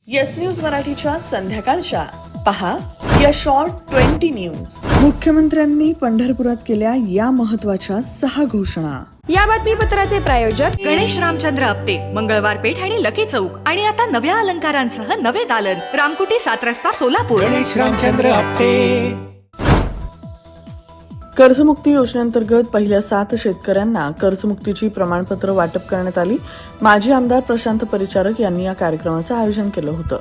Yes news मराठीच्या संध्याकाळच्या पहा या शॉर्ट 20 न्यूज. मुख्यमंत्र्यांनी पंढरपुरात केल्या या महत्त्वाच्या 6 घोषणा. या बातमीपत्राचे प्रायोजक गणेश रामचंद्र आपटे, मंगळवार पेठ आणि लकी चौक. आणि आता नव्या अलंकारांसह नवे दालन, रामकुटी 7 रस्ता सोलापूर. गणेश रामचंद्र आपटे. कर्जमुक्ती योजनेअंतर्गत पहिल्या 7 शेतकऱ्यांना कर्जमुक्तीची प्रमाणपत्र वाटप करण्यात आली. माजी आमदार प्रशांत परिचारक यांनी या कार्यक्रमाचं आयोजन केलं होतं.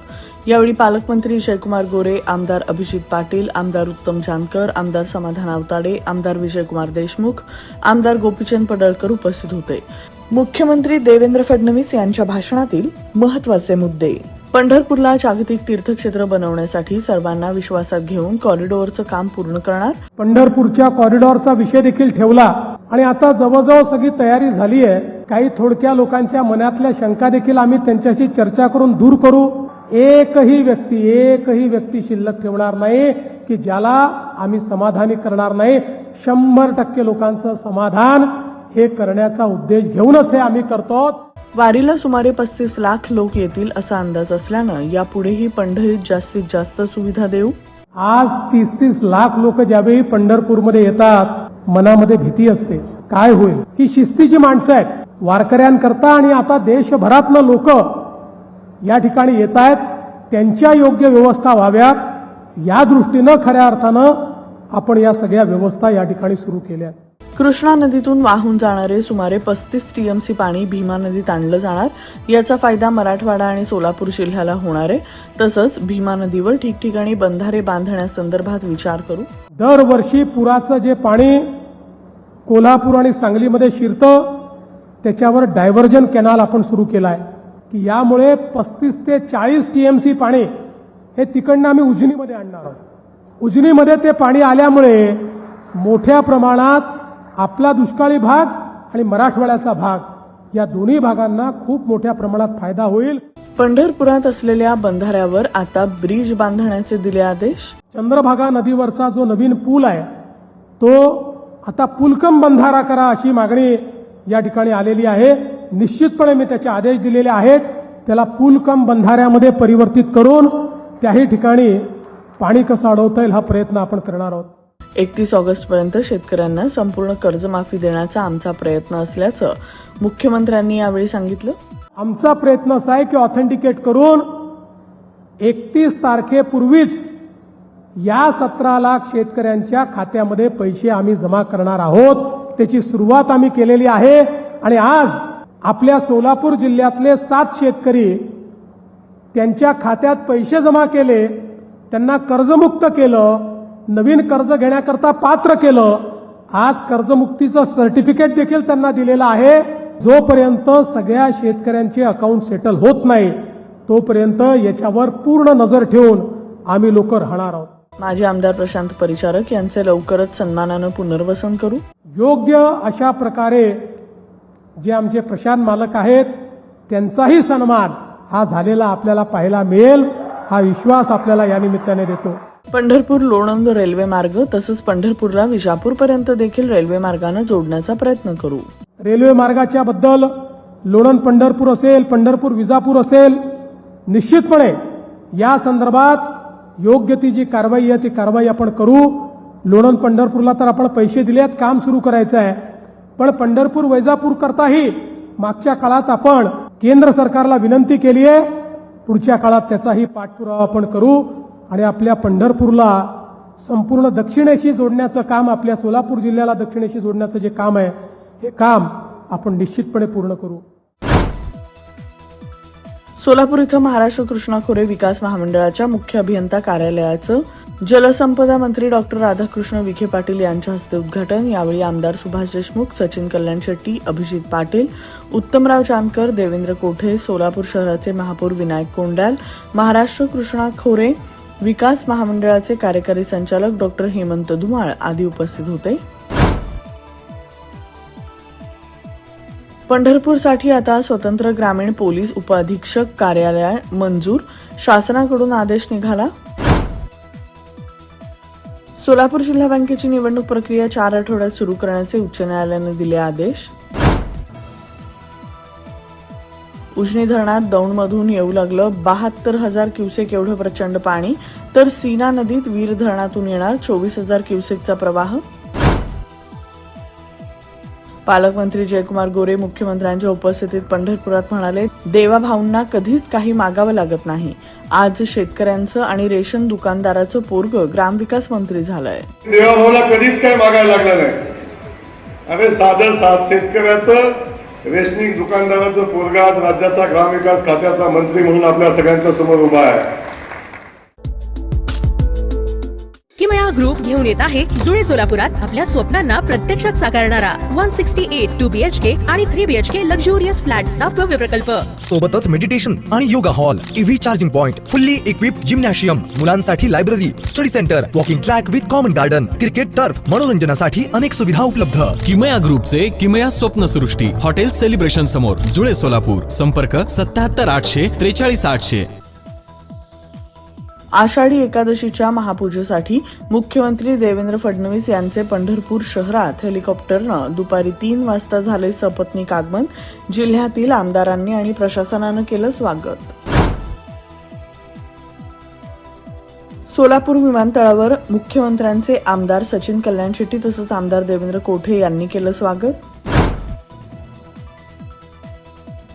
यावेळी पालकमंत्री जयकुमार गोरे, आमदार अभिजित पाटील, आमदार उत्तम जानकर, आमदार समाधान आवताडे, आमदार विजयकुमार देशमुख, आमदार गोपीचंद पडळकर उपस्थित होते. मुख्यमंत्री देवेंद्र फडणवीस यांच्या भाषणातील महत्त्वाचे मुद्दे. पंढरपूरला जागतिक तीर्थक्षेत्र बनवण्यासाठी सर्वांना विश्वासात घेऊन कॉरिडॉरचं काम पूर्ण करणार. पंढरपूरच्या कॉरिडॉरचा विषय देखील ठेवला आणि आता जवळजवळ सगळी तयारी झाली आहे. काही थोडक्या लोकांच्या मनातल्या शंका देखील आम्ही त्यांच्याशी चर्चा करून दूर करू. एकही व्यक्ती शिल्लक ठेवणार नाही की ज्याला आम्ही समाधानी करणार नाही. 100% लोकांचं समाधान हे करण्याचा उद्देश घेऊनच हे आम्ही करतो. वारीला सुमारे 35 लाख लोक येतील असा अंदाज असल्यानं यापुढेही पंढरीत जास्तीत जास्त सुविधा देऊ. आज 30 लाख लोक ज्यावेळी पंढरपूरमध्ये येतात मनामध्ये भीती असते, काय होईल. ही शिस्तीची माणसं आहेत वारकऱ्यांकरता आणि आता देशभरातनं लोक या ठिकाणी येत आहेत. त्यांच्या योग्य व्यवस्था व्हाव्यात या दृष्टीनं खऱ्या अर्थानं आपण या सगळ्या व्यवस्था या ठिकाणी सुरू केल्या. कृष्णा नदीतून वाहून जाणारे सुमारे 35 टीएमसी पाणी भीमा नदीत आणलं जाणार. याचा फायदा मराठवाडा आणि सोलापूर जिल्ह्याला होणार आहे. तसंच भीमा नदीवर ठिकठिकाणी बंधारे बांधण्यासंदर्भात विचार करू. दरवर्षी पुराचं जे पाणी कोल्हापूर आणि सांगलीमध्ये शिरतं त्याच्यावर डायव्हर्जन कॅनाल आपण सुरू केलाय की यामुळे 35 ते 40 टीएमसी पाणी हे तिकडनं आम्ही उजनीमध्ये आणणार आहोत. उजनीमध्ये ते पाणी आल्यामुळे मोठ्या प्रमाणात आपला दुष्काळी भाग आणि मराठवाड्याचा भाग या दोन्ही भागांना खूप मोठ्या प्रमाणात फायदा होईल. पंढरपुरात असलेल्या बंधाऱ्यावर आता ब्रिज बांधण्याचे दिले आदेश. चंद्रभागा नदीवरचा जो नवीन पूल आहे तो आता पुलकम बंधारा करा अशी मागणी या ठिकाणी आलेली आहे. निश्चितपणे मी त्याचे आदेश दिलेले आहेत. त्याला पुलकम बंधाऱ्यामध्ये परिवर्तित करून त्याही ठिकाणी पाणी कसं अडवता येईल हा प्रयत्न आपण करणार आहोत. 31 ऑगस्टपर्यंत शेतकऱ्यांना संपूर्ण कर्जमाफी देण्याचा आमचा प्रयत्न असल्याचं मुख्यमंत्र्यांनी यावेळी सांगितलं. आमचा प्रयत्न असा आहे की ऑथेंटिकेट करून 31 तारखेपूर्वीच या 17 लाख शेतकऱ्यांच्या खात्यामध्ये पैसे आम्ही जमा करणार आहोत. त्याची सुरुवात आम्ही केलेली आहे आणि आज आपल्या सोलापूर जिल्ह्यातले 7 शेतकरी त्यांच्या खात्यात पैसे जमा केले, त्यांना कर्जमुक्त केलं, नवीन कर्ज घेण्याकरता पात्र केलं. आज कर्जमुक्तीचं सर्टिफिकेट देखील त्यांना दिलेलं आहे. जोपर्यंत सगळ्या शेतकऱ्यांचे अकाउंट सेटल होत नाही तोपर्यंत याच्यावर पूर्ण नजर ठेवून आम्ही लोक राहणार आहोत. माजी आमदार प्रशांत परिचारक यांचे लवकरच सन्मानानं पुनर्वसन करू. योग्य अशा प्रकारे जे आमचे प्रशांत मालक आहेत त्यांचाही सन्मान हा झालेला आपल्याला पाहायला मिळेल हा विश्वास आपल्याला या निमित्ताने देतो. पंढरपूर लोणंद रेल्वे मार्ग तसंच पंढरपूरला विजापूरपर्यंत देखील रेल्वे मार्गाने जोडण्याचा प्रयत्न करू. रेल्वे मार्गाच्या बद्दल लोणंद पंढरपूर असेल, पंढरपूर विजापूर असेल, निश्चितपणे या संदर्भात योग्य ती जी कारवाई आहे ती कारवाई आपण करू. लोणंद पंढरपूरला तर आपण पैसे दिलेत, काम सुरू करायचं आहे. पण पंढरपूर वैजापूर करताही मागच्या काळात आपण केंद्र सरकारला विनंती केली आहे. पुढच्या काळात त्याचाही पाठपुरावा आपण करू आणि आपल्या पंढरपूरला संपूर्ण दक्षिणेशी जोडण्याचं काम, आपल्या सोलापूर जिल्ह्याला दक्षिणेशी जोडण्याचं जे काम आहे हे काम आपण निश्चितपणे पूर्ण करू. सोलापूर इथं महाराष्ट्र कृष्णा खोरे विकास महामंडळाच्या मुख्य अभियंता कार्यालयाचं जलसंपदा मंत्री डॉक्टर राधाकृष्ण विखे पाटील यांच्या हस्ते उद्घाटन. यावेळी आमदार सुभाष देशमुख, सचिन कल्याण शेट्टी, अभिजित पाटील, उत्तमराव जानकर, देवेंद्र कोठे, सोलापूर शहराचे महापौर विनायक कोंडाल, महाराष्ट्र कृष्णा खोरे विकास महामंडळाचे कार्यकारी संचालक डॉक्टर हेमंत धुमाळ आदी उपस्थित होते. पंढरपूरसाठी आता स्वतंत्र ग्रामीण पोलीस उपअधीक्षक कार्यालय मंजूर, शासनाकडून आदेश निघाला. सोलापूर जिल्हा बँकेची निवडणूक प्रक्रिया 4 आठवड्यात सुरू करण्याचे उच्च न्यायालयाने दिले आदेश. उजनी धरणात दौंडमधून येऊ लागलं 72,000 क्युसेक एवढं प्रचंड पाणी, तर सीना नदीत वीर धरणातून येणार 24,000 क्युसेकचा प्रवाह. पालकमंत्री जयकुमार गोरे मुख्यमंत्र्यांच्या उपस्थितीत पंढरपुरात म्हणाले, देवाभाऊंना कधीच काही मागावं लागत नाही. आज शेतकऱ्यांचं आणि रेशन दुकानदाराचं पोरगं ग्रामविकास मंत्री झालंय. देवाभाऊला कधीच काय मागायला लागलं नाही. अरे साधं शेतकऱ्याचं, रेशनिंग दुकानदाराचं पोरगा आज राज्याचा ग्रामविकास खात्याचा मंत्री म्हणून आपल्या सगळ्यांच्या समोर उभा आहे. किमया ग्रुप घेऊन येत आहे जुळे सोलापुरात आपल्या स्वप्नांना प्रत्यक्षात साकारणारा 168 2 BHK आणि 3 BHK लक्झुरियस फ्लॅट्सचा भव्य प्रकल्प. सोबतच मेडिटेशन आणि yoga hall, EV charging point, fully equipped gymnasium, मुलांसाठी library, study centre, walking track with common garden, cricket turf, मनोरंजनासाठी अनेक सुविधा उपलब्ध. किमया ग्रुपचे किमया स्वप्नसृष्टी हॉटेल सेलिब्रेशन समोर, जुळे सोलापूर. संपर्क 77 800 43 800. आषाढी एकादशीच्या महापूजेसाठी मुख्यमंत्री देवेंद्र फडणवीस यांचे पंढरपूर शहरात हेलिकॉप्टरनं दुपारी 3 वाजता झाले सपत्नीक आगमन. जिल्ह्यातील आमदारांनी आणि प्रशासनानं केलं स्वागत. सोलापूर विमानतळावर मुख्यमंत्र्यांचे आमदार सचिन कल्याण शेट्टी तसंच आमदार देवेंद्र कोठे यांनी केलं स्वागत.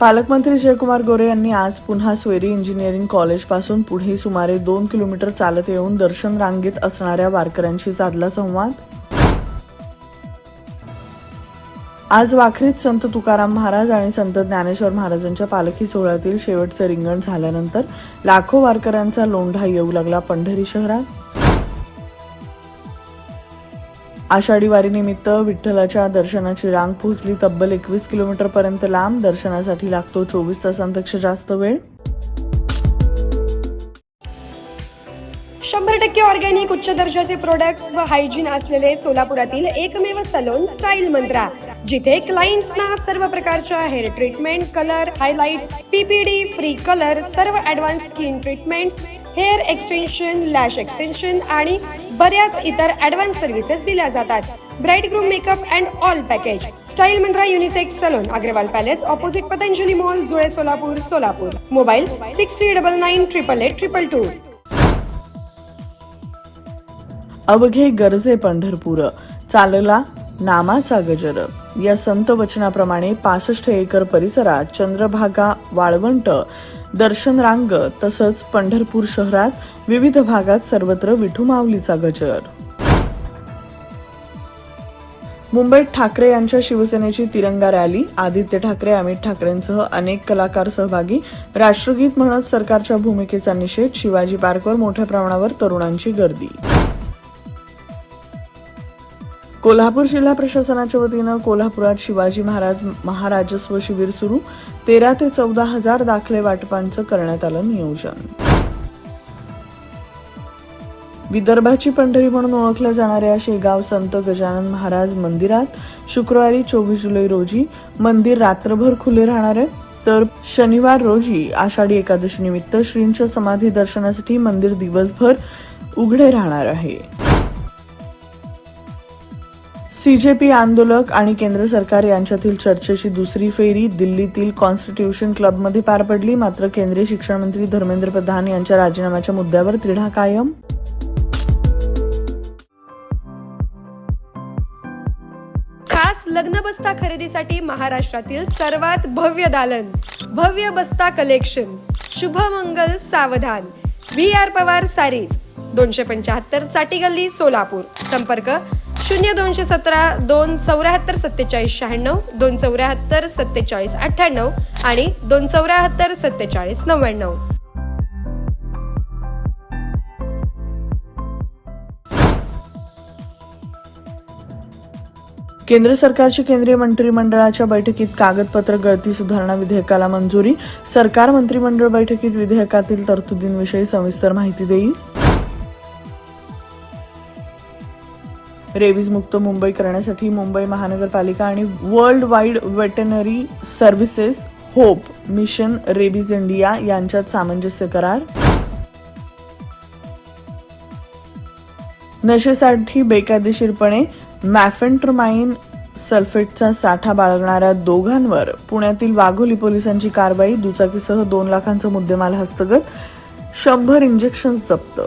पालकमंत्री जयकुमार गोरे यांनी आज पुन्हा स्वेरी इंजिनिअरिंग कॉलेजपासून पुढे सुमारे 2 किलोमीटर चालत येऊन दर्शन रांगेत असणाऱ्या वारकऱ्यांशी साधला संवाद. आज वाखरीत संत तुकाराम महाराज आणि संत ज्ञानेश्वर महाराजांच्या पालखी सोहळ्यातील शेवटचे रिंगण झाल्यानंतर लाखो वारकऱ्यांचा लोंढा येऊ लागला पंढरी शहरात. आषाढी वारीनिमित्त विठ्ठलाच्या दर्शनाची रांग पोहोचली तब्बल 21 किलोमीटर पर्यंत लांब. दर्शनासाठी लागतो 24 तासांपेक्षा जास्त वेळ. 100% ऑर्गॅनिक उच्च दर्जाचे प्रोडक्ट्स व हायजीन असलेले सोलापुरातील एकमेव सलोन स्टाईल मंत्रा, जिथे क्लायंट्सना सर्व प्रकारच्या hair treatment, colour, highlights, PPD, free colour, सर्व advance skin treatments, hair extension, lash extension आणि बऱ्याच इतर ॲडव्हान्स सर्व्हिसेस दिल्या जातात. Bride groom makeup and all package. Style Mantra Unisex Salon, Agarwal Palace, opposite Patanjali mall, Jule Solapur, Solapur. Mobile 6399888822. अवघे गरजे पंढरपूर, चालला नामाचा गजर. या संत वचनाप्रमाणे 65 एकर परिसरात चंद्रभागा, वाळवंट, दर्शन रांग तसंच पंढरपूर शहरात विविध भागात सर्वत्र विठू माऊलीचा गजर. मुंबईत ठाकरे यांच्या शिवसेनेची तिरंगा रॅली. आदित्य ठाकरे, अमित ठाकरेंसह अनेक कलाकार सहभागी. राष्ट्रगीत म्हणत सरकारच्या भूमिकेचा निषेध. शिवाजी पार्कवर मोठ्या प्रमाणावर तरुणांची गर्दी. कोल्हापूर जिल्हा प्रशासनाच्या वतीनं कोल्हापुरात शिवाजी महाराजस्व शिबिर सुरू. 13 ते 14 हजार दाखले वाटपांचं करण्यात आलं नियोजन. विदर्भाची पंढरी म्हणून ओळखल्या जाणाऱ्या शेगाव संत गजानन महाराज मंदिरात शुक्रवारी 24 जुलै रोजी मंदिर रात्रभर खुले राहणार आहे. तर शनिवार रोजी आषाढी एकादशी निमित्त श्रींच्या समाधी दर्शनासाठी मंदिर दिवसभर उघडे राहणार आहे. CJP आंदोलक आणि केंद्र सरकार यांच्यातील चर्चेची दुसरी फेरी दिल्लीतील कॉन्स्टिट्यूशन क्लबमध्ये पार पडली. मात्र केंद्रीय शिक्षण मंत्री धर्मेंद्र प्रधान यांच्या राजीनाम्याच्या मुद्द्यावर तिढा कायम. खास लग्न बस्ता खरेदीसाठी महाराष्ट्रातील सर्वात भव्य दालन, भव्य बस्ता कलेक्शन, शुभमंगल सावधान, VR पवार सारीज, 275 चाटी गल्ली, सोलापूर. संपर्क 0217 274 47 96, 274 47 98 आणि 274 47 99. केंद्र सरकारच्या केंद्रीय मंत्रिमंडळाच्या बैठकीत कागदपत्र गळती सुधारणा विधेयकाला मंजुरी. सरकार मंत्रिमंडळ बैठकीत विधेयकातील तरतुदींविषयी सविस्तर माहिती देईल. रेबीज मुक्त मुंबई करण्यासाठी मुंबई महानगरपालिका आणि world wide veterinary services hope mission rabies India यांच्यात सामंजस्य करार. नशेसाठी बेकायदेशीरपणे मॅफेंट्रमाइन सल्फेटचा साठा बाळगणाऱ्या दोघांवर पुण्यातील वाघोली पोलिसांची कारवाई. दुचाकीसह 2 लाखांचा मुद्देमाल हस्तगत, 100 इंजेक्शन जप्त.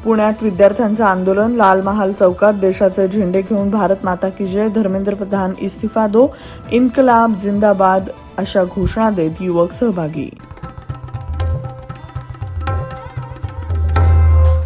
पुण्यात विद्यार्थ्यांचं आंदोलन. लाल महाल चौकात देशाचे झेंडे घेऊन भारत माता की जय, धर्मेंद्र प्रधान इस्तीफा दो, इन्कलाब जिंदाबाद अशा घोषणा देत युवक सहभागी.